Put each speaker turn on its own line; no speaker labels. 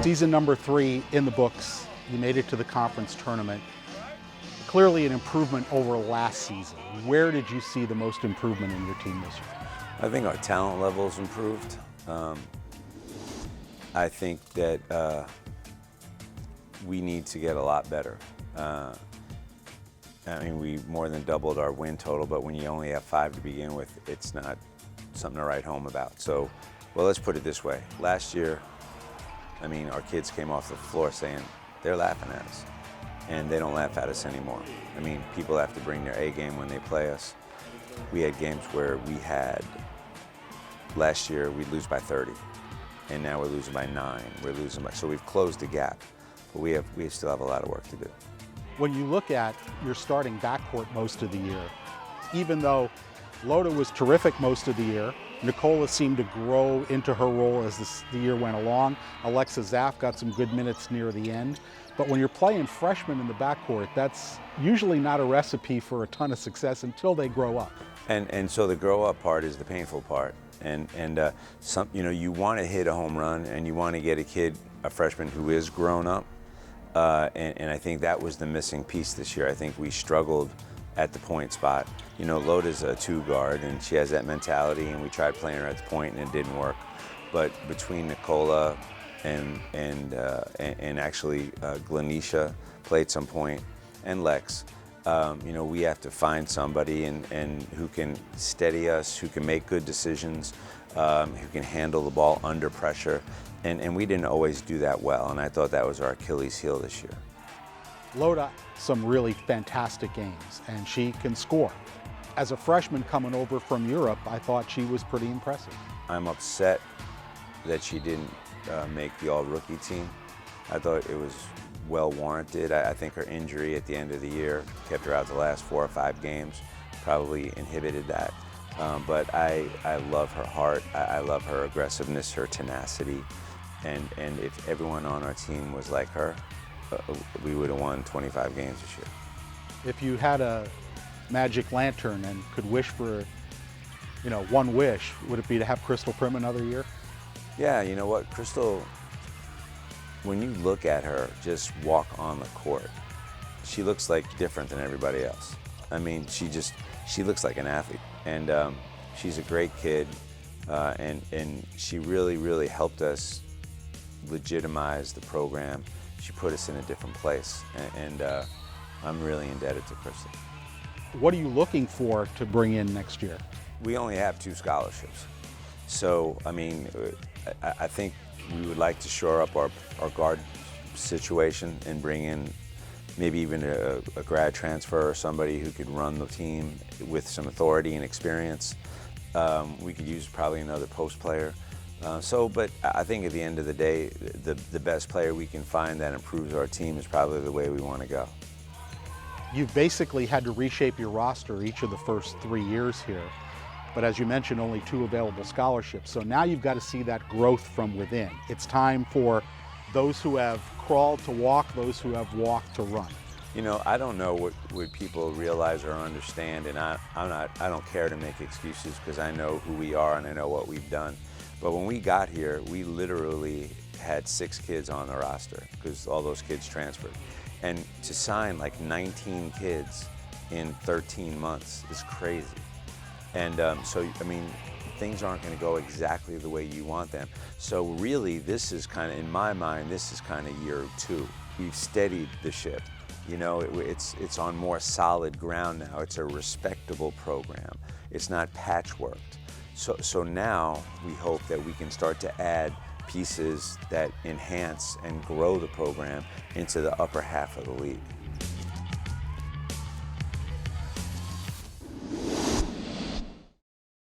Season number 3 in the books. You made it to the conference tournament. Clearly an improvement over last season. Where did you see the most improvement in your team this year?
I think our talent level's improved. I think that we need to get a lot better. I mean, we more than doubled our win total, but when you only have 5 to begin with, it's not something to write home about. So, well, let's put it this way. Last year, I mean, our kids came off the floor saying they're laughing at us, and they don't laugh at us anymore. I mean, people have to bring their A game when they play us. We had games where we had, last year, we'd lose by 30, and now we're losing by 9. We're losing by, so we've closed the gap, but we still have a lot of work to do.
When you look at your starting backcourt most of the year, even though Loda was terrific most of the year, Nicola seemed to grow into her role as the year went along. Alexa Zaff got some good minutes near the end. But when you're playing freshmen in the backcourt, that's usually not a recipe for a ton of success until they grow up.
And so the grow up part is the painful part. And you know, you want to hit a home run and you want to get a freshman who is grown up. And I think that was the missing piece this year. I think we struggled at the point spot. You know, Loda's a 2 guard and she has that mentality, and we tried playing her at the point and it didn't work. But between Nicola and actually Glenisha played some point, and Lex, you know, we have to find somebody and who can steady us, who can make good decisions, who can handle the ball under pressure. And we didn't always do that well, and I thought that was our Achilles heel this year.
Loda, some really fantastic games, and she can score. As a freshman coming over from Europe, I thought she was pretty impressive.
I'm upset that she didn't make the all-rookie team. I thought it was well warranted. I think her injury at the end of the year kept her out the last 4 or 5 games, probably inhibited that. But I love her heart, I love her aggressiveness, her tenacity. And if everyone on our team was like her, we would have won 25 games this year.
If you had a magic lantern and could wish for, you know, one wish, would it be to have Crystal Prim another year?
Yeah, you know what, Crystal, when you look at her just walk on the court, she looks like different than everybody else. I mean, she looks like an athlete, and she's a great kid, and she really helped us legitimize the program. She put us in a different place, and I'm really indebted to Crystal.
What are you looking for to bring in next year?
We only have 2 scholarships. So, I mean, I think we would like to shore up our guard situation and bring in maybe even a grad transfer or somebody who could run the team with some authority and experience. We could use probably another post player. But I think at the end of the day, the best player we can find that improves our team is probably the way we want to go.
You've basically had to reshape your roster each of the first 3 years here, but as you mentioned, only 2 available scholarships. So now you've got to see that growth from within. It's time for those who have crawled to walk, those who have walked to run.
You know, I don't know what people realize or understand, and I don't care to make excuses because I know who we are and I know what we've done. But when we got here, we literally had 6 kids on the roster because all those kids transferred. And to sign like 19 kids in 13 months is crazy. And so, I mean, things aren't going to go exactly the way you want them. So really, this is kind of, in my mind, this is kind of year 2. We've steadied the ship. You know, it's on more solid ground now. It's a respectable program. It's not patchworked. So now we hope that we can start to add pieces that enhance and grow the program into the upper half of the league.